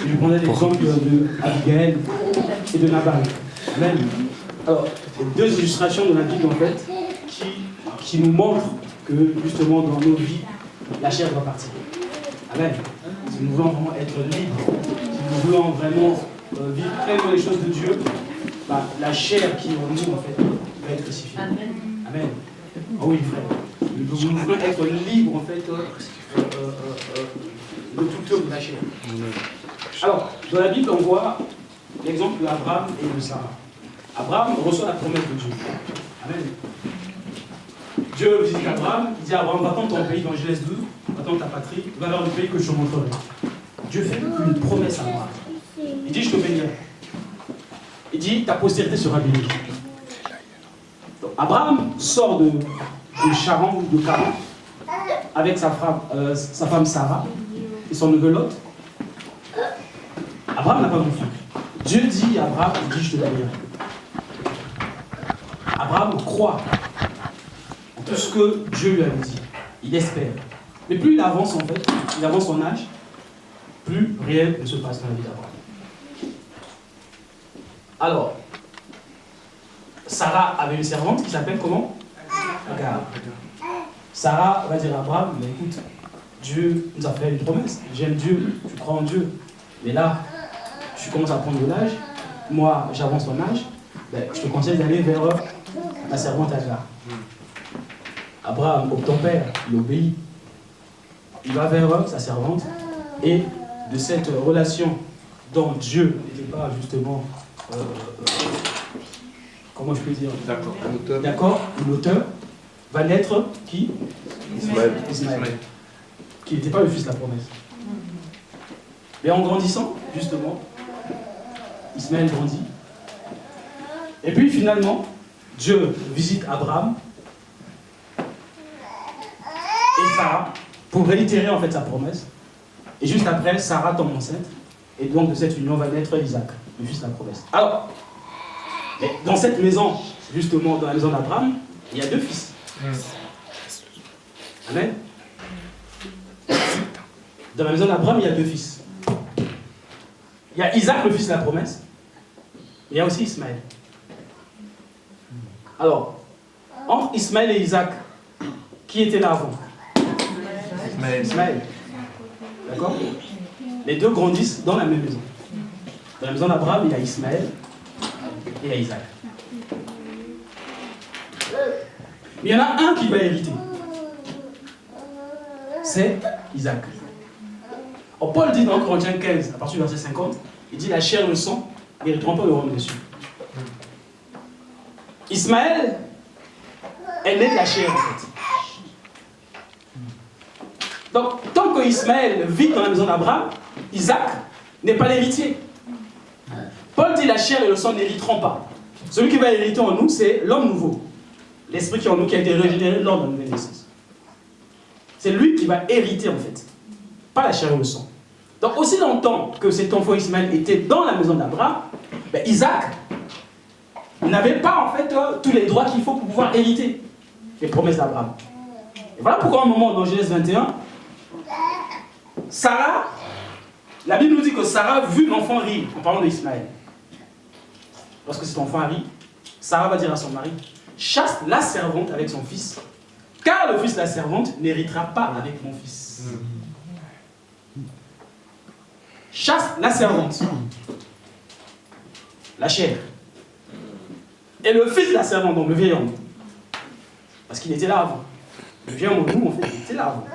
Je prendrai l'exemple de Abigail et de Nabal. Amen. Alors, deux illustrations de la Bible en fait qui nous montrent que justement dans nos vies, la chair doit partir. Amen. Si nous voulons vraiment être libres, si nous voulons vraiment vivre pleinement les choses de Dieu, bah, la chair qui est en nous en fait va être crucifiée. Amen. Amen. Oh oui, frère. Nous voulons être libres en fait de toute œuvre de la chair. Alors, dans la Bible, on voit l'exemple d'Abraham et de Sarah. Abraham reçoit la promesse de Dieu. Amen. Dieu visite Abraham, il dit à Abraham, va-t'en de ton pays dans Genèse 12, va-t'en de ta patrie, va vers le pays que je te montrerai. Dieu fait une promesse à Abraham. Il dit, je te bénirai. Il dit, ta postérité sera bénie. Donc, Abraham sort de Charan ou de Charan avec sa femme Sarah et son neveu Lot. Abraham n'a pas d'enfant. Dieu dit à Abraham, il dit, je te bénirai. Abraham croit en tout ce que Dieu lui avait dit. Il espère. Mais plus il avance en fait, il avance en âge, plus rien ne se passe dans la vie d'Abraham. Alors, Sarah avait une servante qui s'appelle comment? Agar. Sarah va dire à Abraham, mais écoute, Dieu nous a fait une promesse. J'aime Dieu, je crois en Dieu. Mais là, tu commences à prendre de l'âge, moi j'avance en âge, ben, je te conseille d'aller vers la servante Agar. Abraham obtempère, il obéit. Il va vers sa servante, et de cette relation dont Dieu n'était pas justement, comment je peux dire, d'accord, l'auteur, va naître qui? Ismaël. Qui n'était pas le fils de la promesse. Mais en grandissant, justement, Ismaël grandit. Et puis finalement, Dieu visite Abraham et Sarah pour réitérer en fait sa promesse. Et juste après, Sarah tombe enceinte. Et donc de cette union va naître Isaac, le fils de la promesse. Alors, dans cette maison, justement, dans la maison d'Abraham, il y a deux fils. Amen. Dans la maison d'Abraham, il y a deux fils. Il y a Isaac, le fils de la promesse. Il y a aussi Ismaël. Alors, entre Ismaël et Isaac, qui était là avant? Ismaël. D'accord? Les deux grandissent dans la même maison. Dans la maison d'Abraham, il y a Ismaël et il y a Isaac. Mais il y en a un qui va hériter. C'est Isaac. Alors Paul dit dans Corinthiens 15, à partir du verset 50, il dit la chair et le sang n'hériteront pas le royaume des cieux. Ismaël est né de la chair en fait. Donc tant que Ismaël vit dans la maison d'Abraham, Isaac n'est pas l'héritier. Paul dit la chair et le sang n'hériteront pas. Celui qui va hériter en nous, c'est l'homme nouveau. L'esprit qui est en nous qui a été régénéré lors de la nouvelle naissance. C'est lui qui va hériter en fait, pas la chair et le sang. Donc aussi longtemps que cet enfant Ismaël était dans la maison d'Abraham, ben Isaac n'avait pas en fait tous les droits qu'il faut pour pouvoir hériter les promesses d'Abraham. Et voilà pourquoi à un moment dans Genèse 21, Sarah, la Bible nous dit que Sarah vu l'enfant rire en parlant d'Ismaël. Lorsque cet enfant rit, Sarah va dire à son mari, chasse la servante avec son fils, car le fils de la servante n'héritera pas avec mon fils. Chasse la servante, la chair, et le fils de la servante, donc le vieil homme, parce qu'il était là avant. Le vieil homme, nous, en fait, il était là avant.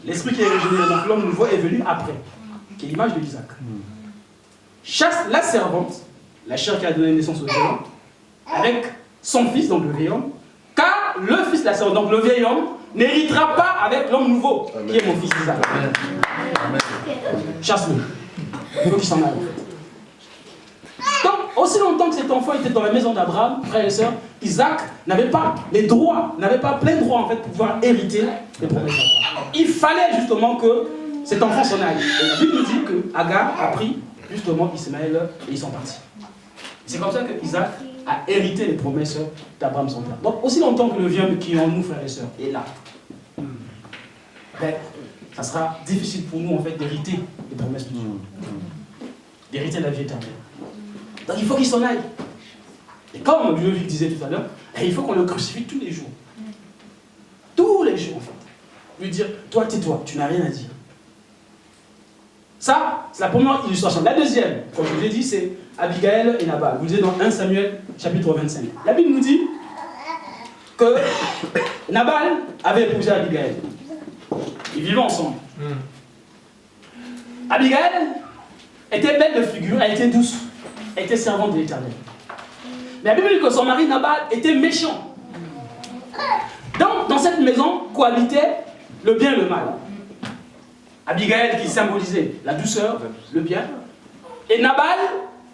L'esprit qui est régénéré, donc l'homme nouveau est venu après, qui est l'image de Isaac. Chasse la servante, la chair qui a donné naissance au vieil homme, avec son fils, donc le vieil homme, car le fils de la servante, donc le vieil homme, n'héritera pas avec l'homme nouveau, qui est mon fils Isaac. Chasse-le. Il faut qu'il s'en aille, en fait. Donc, aussi longtemps que cet enfant était dans la maison d'Abraham, frères et sœurs, Isaac n'avait pas les droits, n'avait pas plein droit, en fait, pour pouvoir hériter les promesses d'Abraham. Il fallait justement que cet enfant s'en aille. Et la Bible nous dit que Agar a pris justement Ismaël et ils sont partis. C'est comme ça que Isaac a hérité les promesses d'Abraham son père. Donc, aussi longtemps que le vieux qui est en nous, frères et sœurs, est là, ben, ça sera difficile pour nous, en fait, d'hériter les promesses de Dieu. d'hériter la vie éternelle. Donc il faut qu'il s'en aille. Et comme Ludovic disait tout à l'heure, il faut qu'on le crucifie tous les jours. Tous les jours, en fait. Lui dire, toi, tais-toi, tu n'as rien à dire. Ça, c'est la première illustration. La deuxième, comme je vous l'ai dit, c'est Abigail et Nabal. Vous lisez dans 1 Samuel, chapitre 25. La Bible nous dit que Nabal avait épousé Abigail. Ils vivaient ensemble. Abigail était belle de figure, elle était douce, elle était servante de l'Éternel. Mais la Bible dit que son mari Nabal était méchant. Donc, dans cette maison cohabitaient le bien et le mal. Abigail qui symbolisait la douceur, le bien, et Nabal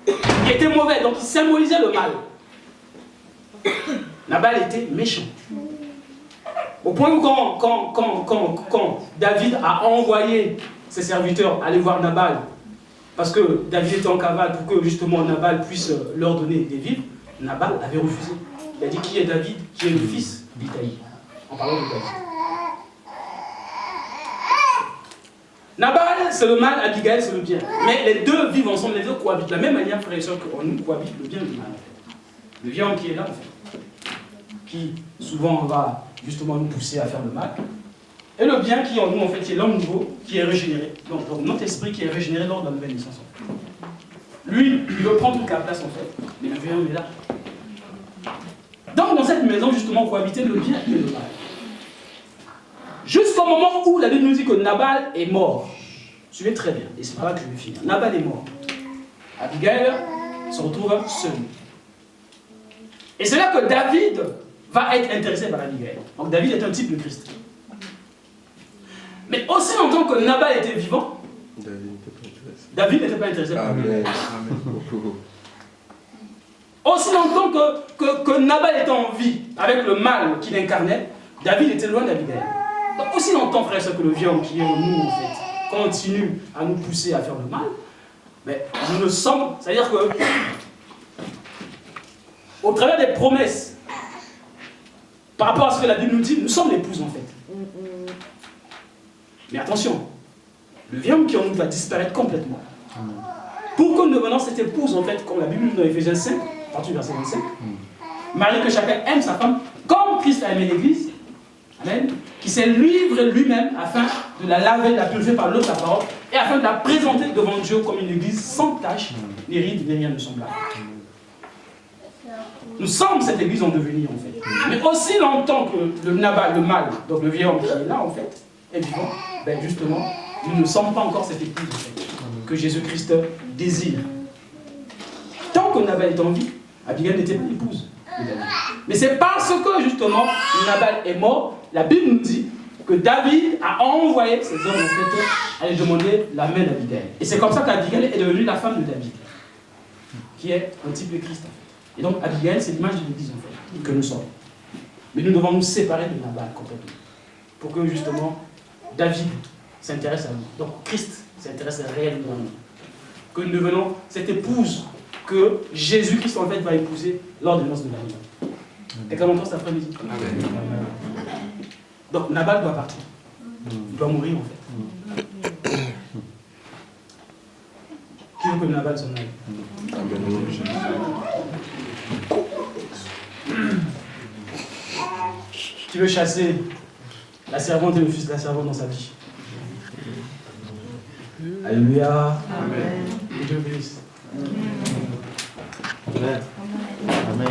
qui était mauvais, donc qui symbolisait le mal. Nabal était méchant. Au point où quand David a envoyé ses serviteurs aller voir Nabal, parce que David était en cavale pour que justement Nabal puisse leur donner des vivres, Nabal avait refusé. Il a dit qui est David, qui est le fils d'Itaï, en parlant de David. Nabal, c'est le mal, Abigail, c'est le bien. Mais les deux vivent ensemble, les deux cohabitent. De la même manière, frères et sœurs, qu'en nous cohabite le bien et le mal. Le bien qui est là, en fait, qui souvent va justement nous pousser à faire le mal. Et le bien qui est en nous, en fait, qui est l'homme nouveau, qui est régénéré. Donc notre esprit qui est régénéré lors de la nouvelle naissance. En fait. Lui, il veut prendre toute la place, en fait. Mais le bien, il est là. Donc dans cette maison, justement, cohabiter le bien et le mal. Jusqu'au moment où la Bible nous dit que Nabal est mort. Suivez très bien, et c'est pas là que je vais finir. Nabal est mort. Abigail se retrouve seule. Et c'est là que David va être intéressé par Abigail. Donc David est un type de Christ. Mais aussi longtemps que Nabal était vivant, David n'était pas intéressé par Abigail. Aussi longtemps que Nabal était en vie, avec le mal qu'il incarnait, David était loin d'Abigail. Donc aussi longtemps, frère, que le vieux qui est en nous, en fait, continue à nous pousser à faire le mal, mais nous le sommes, c'est-à-dire que, au travers des promesses, par rapport à ce que la Bible nous dit, nous sommes l'épouse, en fait. Mais attention, le vieux qui est en nous va disparaître complètement. Pour que nous devenions cette épouse, en fait, comme la Bible nous dit dans Éphésiens 5, à partir du verset 25, marié que chacun aime sa femme, comme Christ a aimé l'Église, Amen, qui s'est livré lui-même afin de la laver, de la purifier par l'eau de la parole, et afin de la présenter devant Dieu comme une église sans tache, ni ride, ni rien de semblable. Nous sommes cette église en devenir, en fait. Mais aussi longtemps que le Nabal, le mal, donc le vieil homme qui est là, en fait, est vivant, ben justement, nous ne sommes pas encore cette église, en fait, que Jésus-Christ désire. Tant que Nabal est en vie, Abigail n'était pas l'épouse de David. Mais c'est parce que, justement, Nabal est mort, la Bible nous dit que David a envoyé ses hommes, en fait, à lui demander la main d'Abigail. Et c'est comme ça qu'Abigail est devenue la femme de David, qui est un type de Christ, en fait. Et donc, Abigail, c'est l'image de l'Église, en fait, que nous sommes. Mais nous devons nous séparer de Nabal complètement, pour que, justement, David s'intéresse à nous. Donc, Christ s'intéresse réellement à nous. Que nous devenons cette épouse que Jésus-Christ, en fait, va épouser lors des noces de David. Et comment on cet après-midi? Donc, Nabal doit partir. Il doit mourir, en fait. Qui veut que Nabal s'en aille? Qui veut chasser la servante et le fils de la servante dans sa vie? Alléluia. Amen. Que Dieu bénisse. Amen. Amen.